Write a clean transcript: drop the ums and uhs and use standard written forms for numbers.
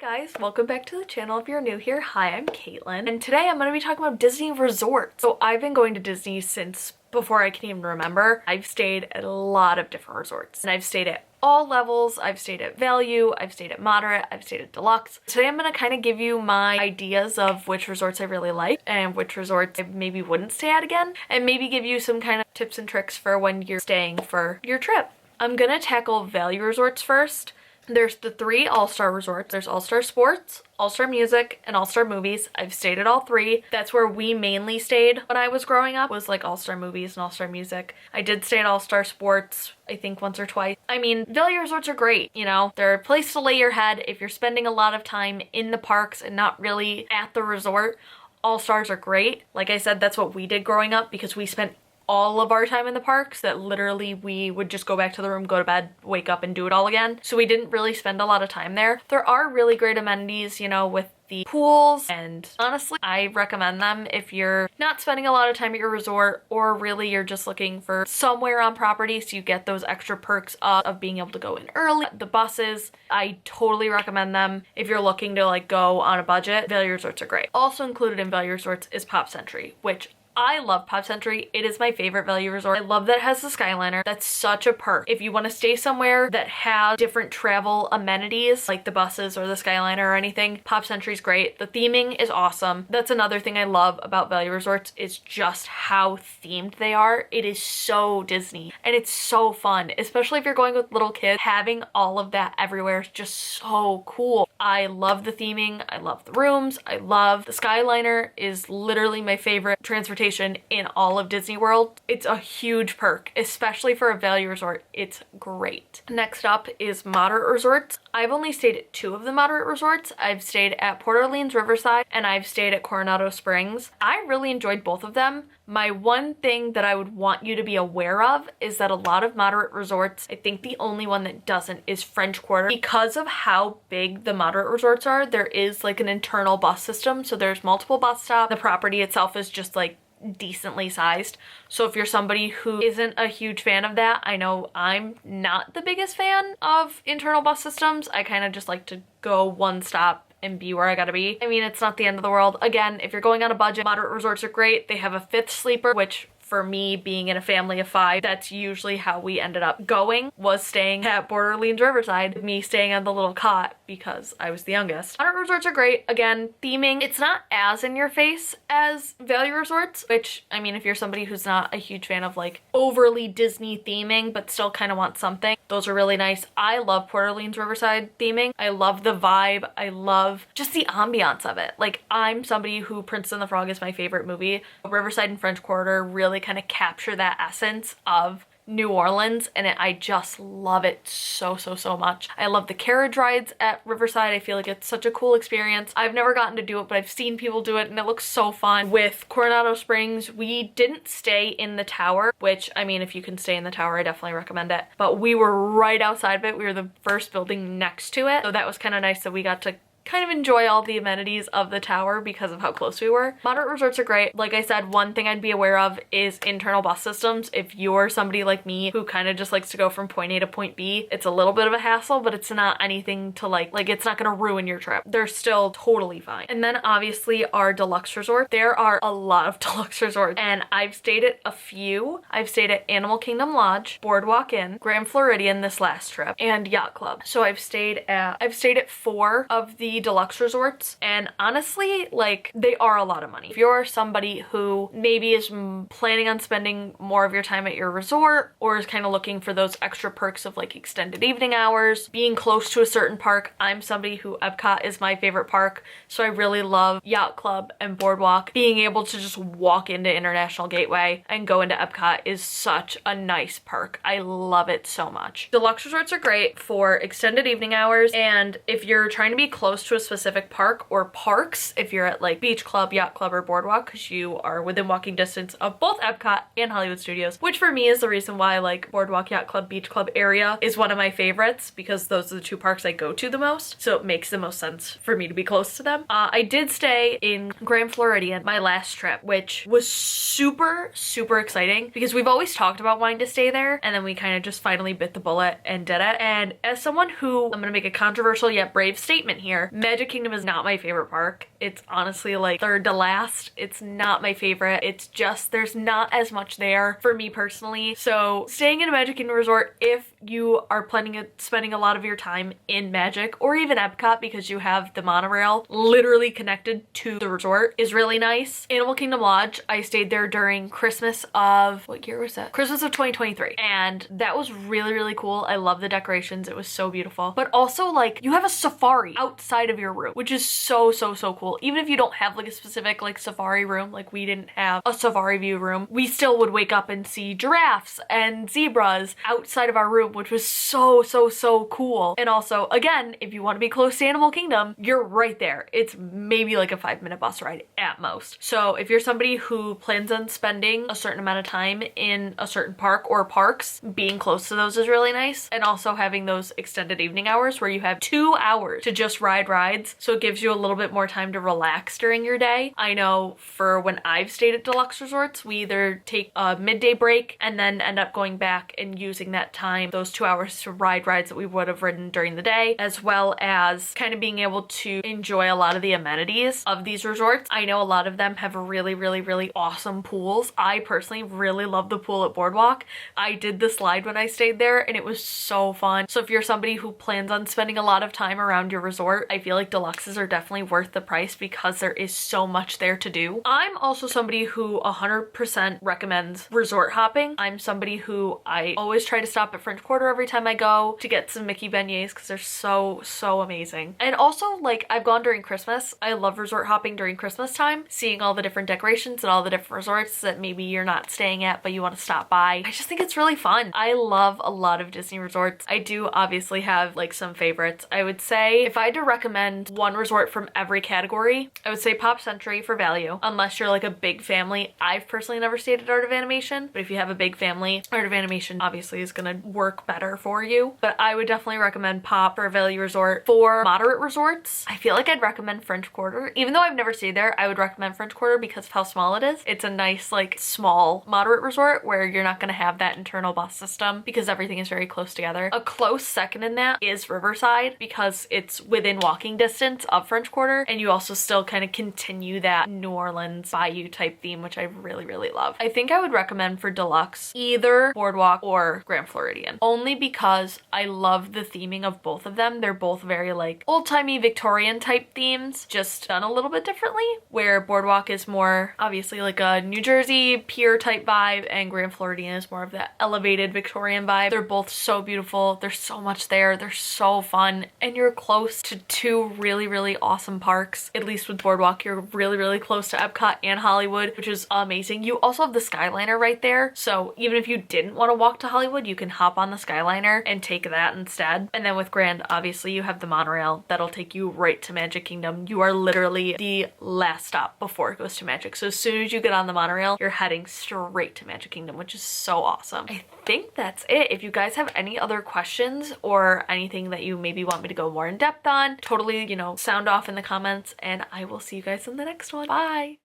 guys, welcome back to the channel. If you're new here, hi, I'm Katelyn, and today I'm going to be talking about Disney resorts. So I've been going to Disney since before I can even remember. I've stayed at a lot of different resorts, and I've stayed at all levels. I've stayed at value, I've stayed at moderate, I've stayed at deluxe. Today I'm going to kind of give you my ideas of which resorts I really like and which resorts I maybe wouldn't stay at again, and maybe give you some kind of tips and tricks for when you're staying for your trip. I'm going to tackle value resorts first. There's the three all-star resorts. There's All-Star Sports, All-Star Music, and All-Star Movies. I've stayed at all three. That's where we mainly stayed when I was growing up, was like All-Star Movies and All-Star Music. I did stay at All-Star Sports, I think once or twice. I mean, value resorts are great, you know? They're a place to lay your head if you're spending a lot of time in the parks and not really at the resort. All-Stars are great. Like I said, that's what we did growing up because we spent all of our time in the parks, that literally we would just go back to the room, go to bed, wake up, and do it all again. So we didn't really spend a lot of time there. There are really great amenities, you know, with the pools, and honestly, I recommend them if you're not spending a lot of time at your resort, or really you're just looking for somewhere on property so you get those extra perks of being able to go in early. The buses, I totally recommend them if you're looking to like go on a budget. Value resorts are great. Also included in value resorts is Pop Century, which I love Pop Century. It is my favorite value resort. I love that it has the Skyliner. That's such a perk. If you want to stay somewhere that has different travel amenities, like the buses or the Skyliner or anything, Pop Century's great. The theming is awesome. That's another thing I love about value resorts, is just how themed they are. It is so Disney, and it's so fun, especially if you're going with little kids. Having all of that everywhere is just so cool. I love the theming. I love the rooms. I love the Skyliner. Is literally my favorite transportation in all of Disney World. It's a huge perk, especially for a value resort. It's great. Next up is moderate resorts. I've only stayed at two of the moderate resorts. I've stayed at Port Orleans Riverside, and I've stayed at Coronado Springs. I really enjoyed both of them. My one thing that I would want you to be aware of is that a lot of moderate resorts, I think the only one that doesn't is French Quarter. Because of how big the moderate resorts are, there is like an internal bus system. So there's multiple bus stops. The property itself is just like decently sized. So if you're somebody who isn't a huge fan of that, I know I'm not the biggest fan of internal bus systems. I kind of just like to go one stop and be where I gotta be. I mean, it's not the end of the world. Again, if you're going on a budget, moderate resorts are great. They have a fifth sleeper, which for me, being in a family of five, that's usually how we ended up going, was staying at Port Orleans Riverside, me staying on the little cot because I was the youngest. Moderate resorts are great. Again, theming, it's not as in your face as value resorts, which, I mean, if you're somebody who's not a huge fan of like overly Disney theming, but still kind of want something, those are really nice. I love Port Orleans Riverside theming. I love the vibe. I love just the ambiance of it. Like, I'm somebody who, Princess and the Frog is my favorite movie. Riverside and French Quarter really kind of capture that essence of New Orleans, and I just love it so much. I love the carriage rides at Riverside. I feel like it's such a cool experience. I've never gotten to do it, but I've seen people do it and it looks so fun. With Coronado Springs, we didn't stay in the tower, which, I mean, if you can stay in the tower, I definitely recommend it, but we were right outside of it. We were the first building next to it, so that was kind of nice that we got to kind of enjoy all the amenities of the tower because of how close we were. Moderate resorts are great. Like I said, one thing I'd be aware of is internal bus systems. If you're somebody like me who kind of just likes to go from point A to point B, it's a little bit of a hassle, but it's not anything to like it's not gonna ruin your trip. They're still totally fine. And then obviously our deluxe resort. There are a lot of deluxe resorts, and I've stayed at a few. I've stayed at Animal Kingdom Lodge, Boardwalk Inn, Grand Floridian this last trip, and Yacht Club. So I've stayed at four of the deluxe resorts, and honestly, like, they are a lot of money. If you're somebody who maybe is planning on spending more of your time at your resort, or is kind of looking for those extra perks of like extended evening hours, being close to a certain park, I'm somebody who Epcot is my favorite park, so I really love Yacht Club and Boardwalk. Being able to just walk into International Gateway and go into Epcot is such a nice perk. I love it so much. Deluxe resorts are great for extended evening hours, and if you're trying to be close to a specific park, or parks, if you're at like Beach Club, Yacht Club, or Boardwalk, because you are within walking distance of both Epcot and Hollywood Studios, which for me is the reason why like Boardwalk, Yacht Club, Beach Club area is one of my favorites, because those are the two parks I go to the most, so it makes the most sense for me to be close to them. I did stay in Grand Floridian my last trip, which was super exciting because we've always talked about wanting to stay there, and then we kind of just finally bit the bullet and did it. And as someone who, I'm gonna make a controversial yet brave statement here, Magic Kingdom is not my favorite park. It's honestly like third to last. It's not my favorite. It's just there's not as much there for me personally. So staying in a Magic Kingdom resort, if you are planning on spending a lot of your time in Magic or even Epcot because you have the monorail literally connected to the resort, is really nice. Animal Kingdom Lodge, I stayed there during Christmas of, what year was that? Christmas of 2023. And that was really, really cool. I love the decorations. It was so beautiful. But also like you have a safari outside of your room, which is so, so, so cool. Even if you don't have like a specific like safari room, like we didn't have a safari view room, we still would wake up and see giraffes and zebras outside of our room, which was so, so, so cool. And also, again, if you want to be close to Animal Kingdom, you're right there. It's maybe like a 5-minute bus ride at most. So if you're somebody who plans on spending a certain amount of time in a certain park or parks, being close to those is really nice. And also having those extended evening hours where you have 2 hours to just ride rides, so it gives you a little bit more time to relax during your day. I know for when I've stayed at Deluxe resorts, we either take a midday break and then end up going back and using that time, those 2 hours, to ride rides that we would have ridden during the day, as well as kind of being able to enjoy a lot of the amenities of these resorts. I know a lot of them have really, really, really awesome pools. I personally really love the pool at Boardwalk. I did the slide when I stayed there and it was so fun. So if you're somebody who plans on spending a lot of time around your resort, I feel like Deluxes are definitely worth the price because there is so much there to do. I'm also somebody who 100% recommends resort hopping. I'm somebody who I always try to stop at French Quarter every time I go to get some Mickey beignets because they're so, so amazing. And also, like, I've gone during Christmas. I love resort hopping during Christmas time, seeing all the different decorations and all the different resorts that maybe you're not staying at but you want to stop by. I just think it's really fun. I love a lot of Disney resorts. I do obviously have like some favorites. I would say if I had to recommend one resort from every category, I would say Pop Century for value, unless you're like a big family. I've personally never stayed at Art of Animation, but if you have a big family, Art of Animation obviously is gonna work better for you. But I would definitely recommend Pop for a value resort. For moderate resorts, I feel like I'd recommend French Quarter. Even though I've never stayed there, I would recommend French Quarter because of how small it is. It's a nice, like, small, moderate resort where you're not gonna have that internal bus system because everything is very close together. A close second in that is Riverside because it's within walking distance of French Quarter, and you also still kind of continue that New Orleans bayou type theme, which I really, really love. I think I would recommend for Deluxe either Boardwalk or Grand Floridian, only because I love the theming of both of them. They're both very like old-timey Victorian type themes, just done a little bit differently, where Boardwalk is more obviously like a New Jersey pier type vibe and Grand Floridian is more of that elevated Victorian vibe. They're both so beautiful. There's so much there. They're so fun, and you're close to two really, really awesome parks. At least with Boardwalk, you're really, really close to Epcot and Hollywood, which is amazing. You also have the Skyliner right there, so even if you didn't want to walk to Hollywood, you can hop on the Skyliner and take that instead. And then with Grand, obviously you have the monorail that'll take you right to Magic Kingdom. You are literally the last stop before it goes to Magic. So as soon as you get on the monorail, you're heading straight to Magic Kingdom, which is so awesome. I think that's it. If you guys have any other questions or anything that you maybe want me to go more in depth on, totally, you know, sound off in the comments, and I will see you guys in the next one. Bye!